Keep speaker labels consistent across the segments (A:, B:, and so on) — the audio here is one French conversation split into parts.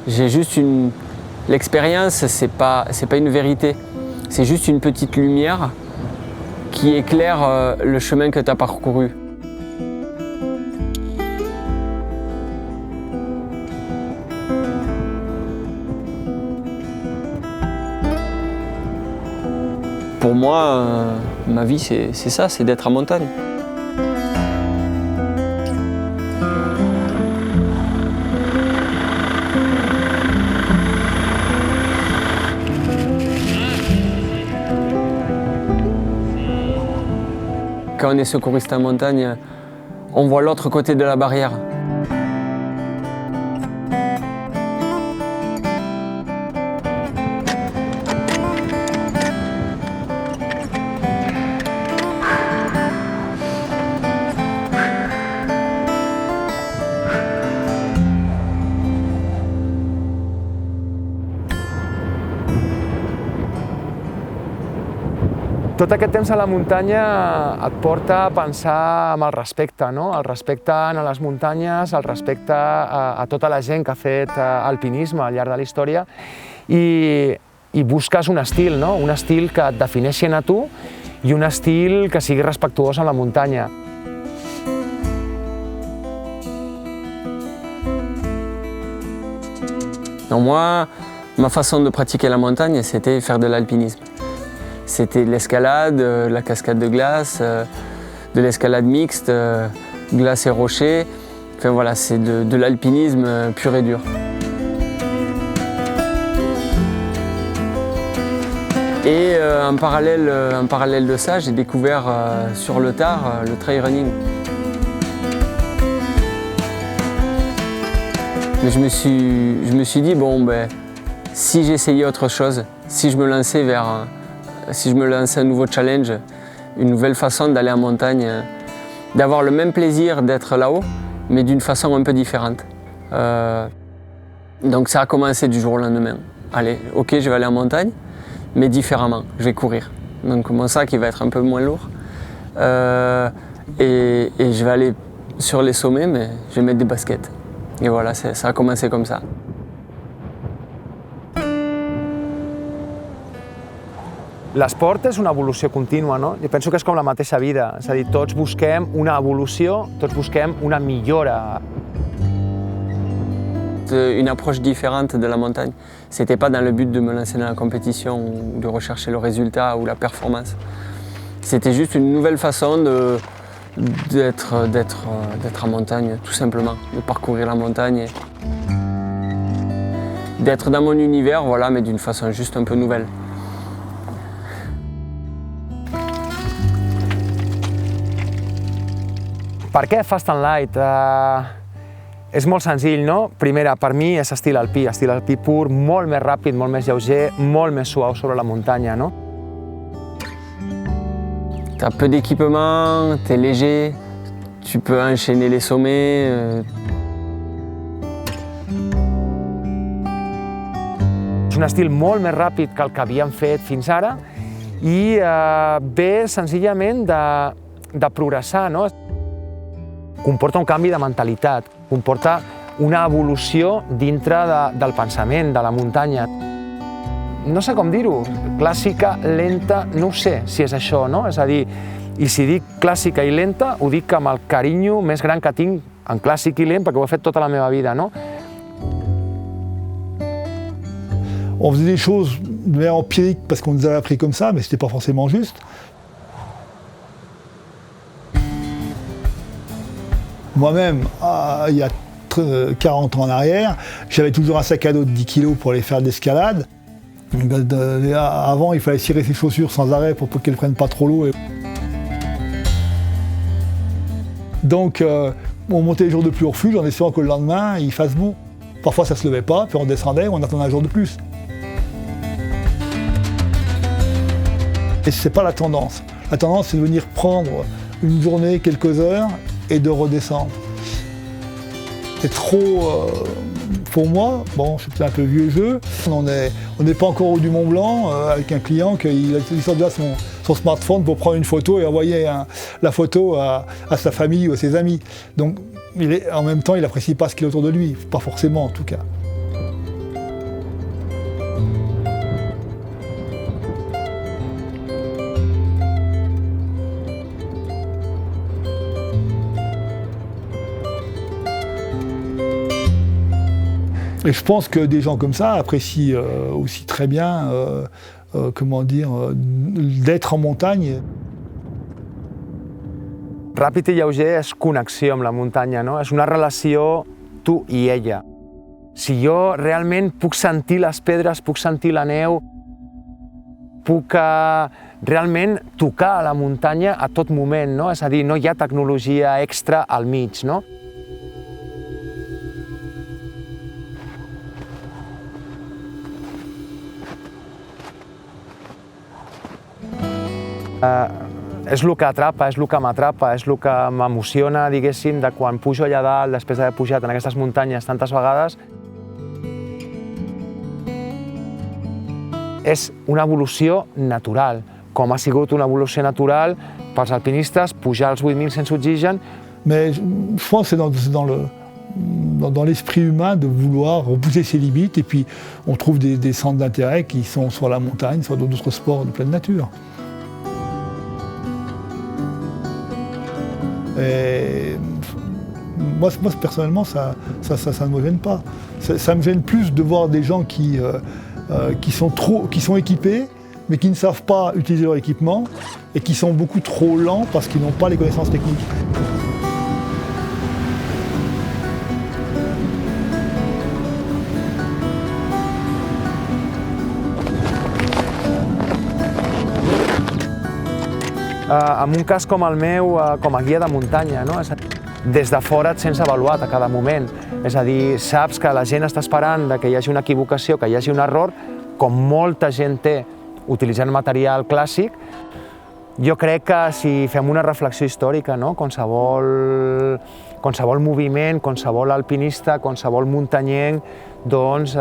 A: J'ai juste une... L'expérience, c'est pas une vérité. C'est juste une petite lumière qui éclaire le chemin que tu as parcouru. Pour moi, ma vie, c'est ça, c'est d'être en montagne. Quand on est secouriste en montagne, on voit l'autre côté de la barrière.
B: Tot aquest temps a la muntanya et porta a pensar en el respecte, no? El respecte a les muntanyes, el respecte a tota la gent que ha fet alpinisme al llarg de la història i busques un estil, no? Un estil que et defineixi a tu i un estil que sigui respectuós amb la muntanya.
A: Donc moi, ma façon de pratiquer la montagne, c'était faire de l'alpinisme. C'était de l'escalade, la cascade de glace, de l'escalade mixte, glace et rocher. Enfin voilà, c'est de l'alpinisme pur et dur. Et en parallèle de ça, j'ai découvert sur le tard le trail running. Mais je me suis dit, bon, ben, si j'essayais autre chose, si je me lançais un nouveau challenge, une nouvelle façon d'aller en montagne, d'avoir le même plaisir d'être là-haut, mais d'une façon un peu différente. Donc ça a commencé du jour au lendemain. Allez, ok, je vais aller en montagne, mais différemment, je vais courir. Donc mon sac il va être un peu moins lourd. Et je vais aller sur les sommets, mais je vais mettre des baskets. Et voilà, ça a commencé comme ça.
B: L'esport és una evolució contínua, no? Jo penso que és com la mateixa vida, és a dir, tots busquem una evolució, tots busquem una millora.
A: Une approche différente de la montagne. C'était pas dans le but de me lancer dans la compétition ou de rechercher le résultat ou la performance. C'était juste une nouvelle façon d'être en montagne, tout simplement, de parcourir la montagne, d'être dans mon univers, voilà, mais d'une façon juste un peu nouvelle.
B: Per què Fast and Light? És molt senzill, no? Primera, per mi és estil alpí pur, molt més ràpid, molt més lleuger, molt més suau sobre la muntanya, no?
A: Tu as peu d'équipement, tu es léger, tu peux enchaîner les sommets.
B: És un estil molt més ràpid que el que havíem fet fins ara i ve senzillament de progressar, no? Comporta un canvi de mentalitat, comporta una evolució dintre del pensament, de la muntanya. No sé com dir-ho, clàssica, lenta, no ho sé si és això, no? És a dir, i si dic clàssica i lenta, ho dic amb el carinyo més gran que tinc en clàssic i lent, perquè ho he fet tota la meva vida, no?
C: On faisait des choses de manière empirique parce qu'on nous avait appris comme ça, mais c'était pas forcément juste. Moi-même, il y a 40 ans en arrière, j'avais toujours un sac à dos de 10 kg pour aller faire de l'escalade. Avant, il fallait cirer ses chaussures sans arrêt pour qu'elles ne prennent pas trop l'eau. Donc, on montait les jours de pluie au refuge en espérant que le lendemain, il fasse beau. Parfois, ça ne se levait pas, puis on descendait, on attendait un jour de plus. Et ce n'est pas la tendance. La tendance, c'est de venir prendre une journée, quelques heures, et de redescendre. C'est trop, pour moi, bon, c'est peut-être un peu vieux jeu, on n'est pas encore au haut du Mont Blanc avec un client qui sort déjà son smartphone pour prendre une photo et envoyer la photo à sa famille ou à ses amis. Donc en même temps, il n'apprécie pas ce qu'il y a autour de lui, pas forcément en tout cas. Et je pense que des gens comme ça apprécient aussi très bien, d'être en montagne.
B: Ràpid i lleuger és connexió amb la muntanya, no? És una relació tu i ella. Si jo realment puc sentir les pedres, puc sentir la neu, puc realment tocar la muntanya a tot moment, no? És a dir, no hi ha tecnologia extra al mig, no? És el que atrapa, és el que m'atrapa, és el que m'emociona, diguéssim, de quan pujo allà dalt, després d'haver pujat en aquestes muntanyes tantes vegades. És una evolució natural, com ha sigut una evolució natural pels alpinistes pujar als 8.000 sense oxigen.
C: Mais je pense que c'est dans l'esprit humain de vouloir repousser ses limites, et puis on trouve des centres d'intérêt qui sont soit la montagne, soit d'autres sports de pleine nature. Et moi personnellement, ça ne me gêne pas. Ça me gêne plus de voir des gens qui sont équipés, mais qui ne savent pas utiliser leur équipement et qui sont beaucoup trop lents parce qu'ils n'ont pas les connaissances techniques.
B: En un cas com el meu, com a guia de muntanya, no? Des de fora et sents avaluat a cada moment. És a dir, saps que la gent està esperant que hi hagi una equivocació, que hi hagi un error, com molta gent té utilitzant material clàssic. Jo crec que si fem una reflexió històrica, no? Qualsevol moviment, qualsevol alpinista, qualsevol muntanyenc, doncs,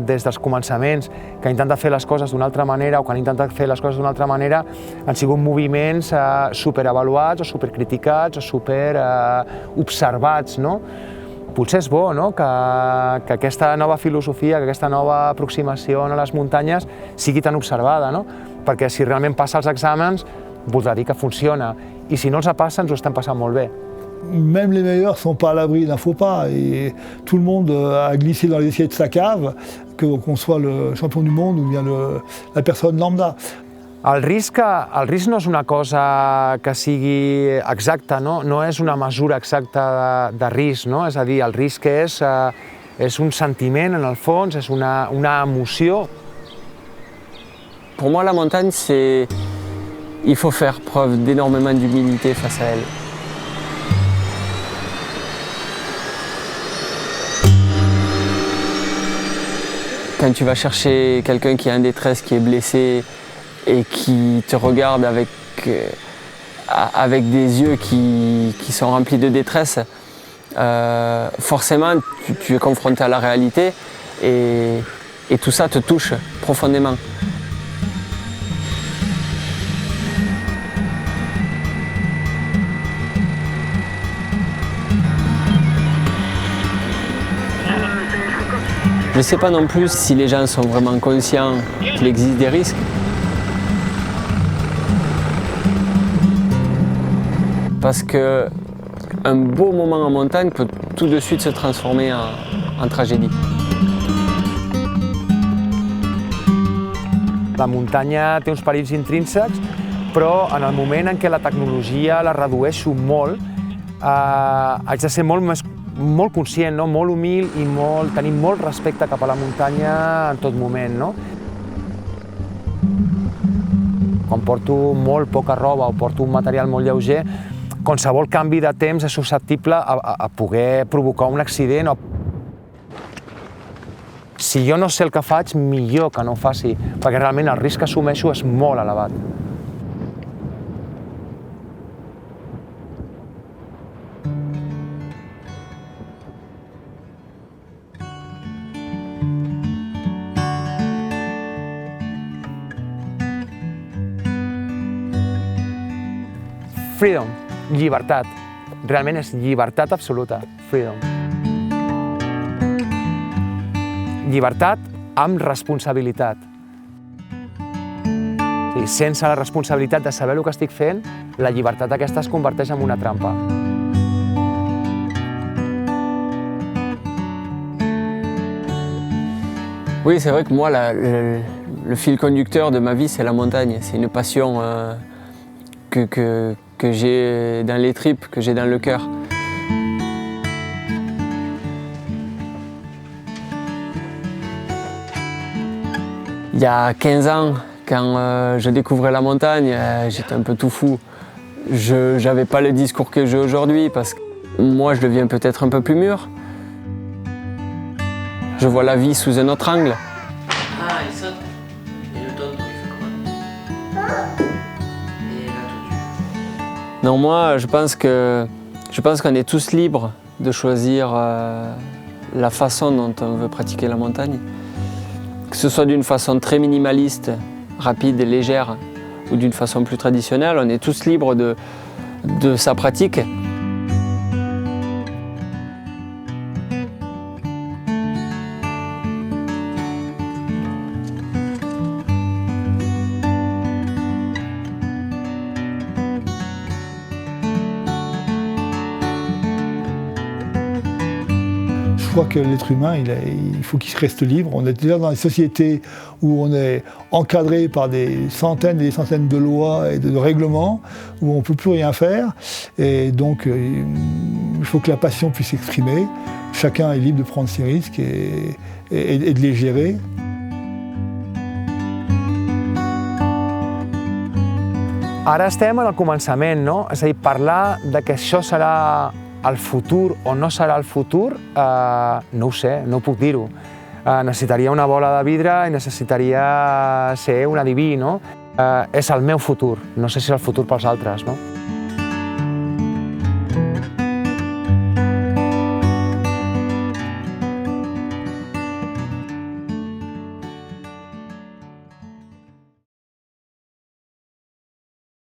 B: des dels començaments, que ha intentat fer les coses d'una altra manera o que han intentat fer les coses d'una altra manera, han sigut moviments superavaluats o supercriticats o superobservats, no? Potser és bo, no? Que aquesta nova filosofia, que aquesta nova aproximació a les muntanyes sigui tan observada, no? Perquè si realment passa els exàmens, voldrà dir que funciona. I si no els passa, ens ho estem passant molt bé.
C: Même les meilleurs ne sont pas à l'abri d'un faux pas, et tout le monde a glissé dans les escaliers de sa cave, qu'on soit le champion du monde ou bien la personne lambda.
B: El risc no és una cosa que sigui exacta, no? No és una mesura exacta de risc, no? És a dir, el risc és un sentiment, en el fons, és una emoció.
A: Pour moi, la montagne, il faut faire preuve d'énormément d'humilité face à elle. Quand tu vas chercher quelqu'un qui est en détresse, qui est blessé et qui te regarde avec des yeux qui sont remplis de détresse, forcément tu es confronté à la réalité et tout ça te touche profondément. Je ne sais pas non plus si les gens sont vraiment conscients qu'il existe des risques. Parce qu'un beau moment en montagne peut tout de suite se transformer en tragédie.
B: La muntanya té uns perills intrínsecs, però en el moment en què la tecnologia la redueixo molt, haig de ser molt conscient, no? Molt humil i tenir molt respecte cap a la muntanya en tot moment, no? Quan porto molt poca roba o porto un material molt lleuger, qualsevol canvi de temps és susceptible a poder provocar un accident. Si jo no sé el que faig, millor que no ho faci, perquè realment el risc que assumeixo és molt elevat. Freedom, llibertat. Realment és llibertat absoluta, freedom. Llibertat amb responsabilitat. Sense la responsabilitat de saber el que estic fent, la llibertat aquesta es converteix en una trampa.
A: Oui, c'est vrai que moi, le fil conducteur de ma vie, c'est la montagne. C'est une passion que j'ai dans les tripes, que j'ai dans le cœur. Il y a 15 ans, quand je découvrais la montagne, j'étais un peu tout fou. Je n'avais pas le discours que j'ai aujourd'hui parce que moi, je deviens peut-être un peu plus mûr. Je vois la vie sous un autre angle.
D: Ah, il saute. Et le tonton, il fait comment? Et là, tout.
A: Non, moi, je pense qu'on est tous libres de choisir la façon dont on veut pratiquer la montagne. Que ce soit d'une façon très minimaliste, rapide et légère, ou d'une façon plus traditionnelle, on est tous libres de sa pratique.
C: Je crois que l'être humain, il faut qu'il reste libre. On est déjà dans des sociétés où on est encadré par des centaines et des centaines de lois et de règlements, où on ne peut plus rien faire. Et donc, il faut que la passion puisse s'exprimer. Chacun est libre de prendre ses risques et de les gérer.
B: Ara estem al començament, no? És a dir, parlar de que això serà el futur o no serà el futur, no ho sé, no puc dir-ho. Necessitaria una bola de vidre i necessitaria ser un adiví, no? És el meu futur, no sé si és el futur pels altres, no?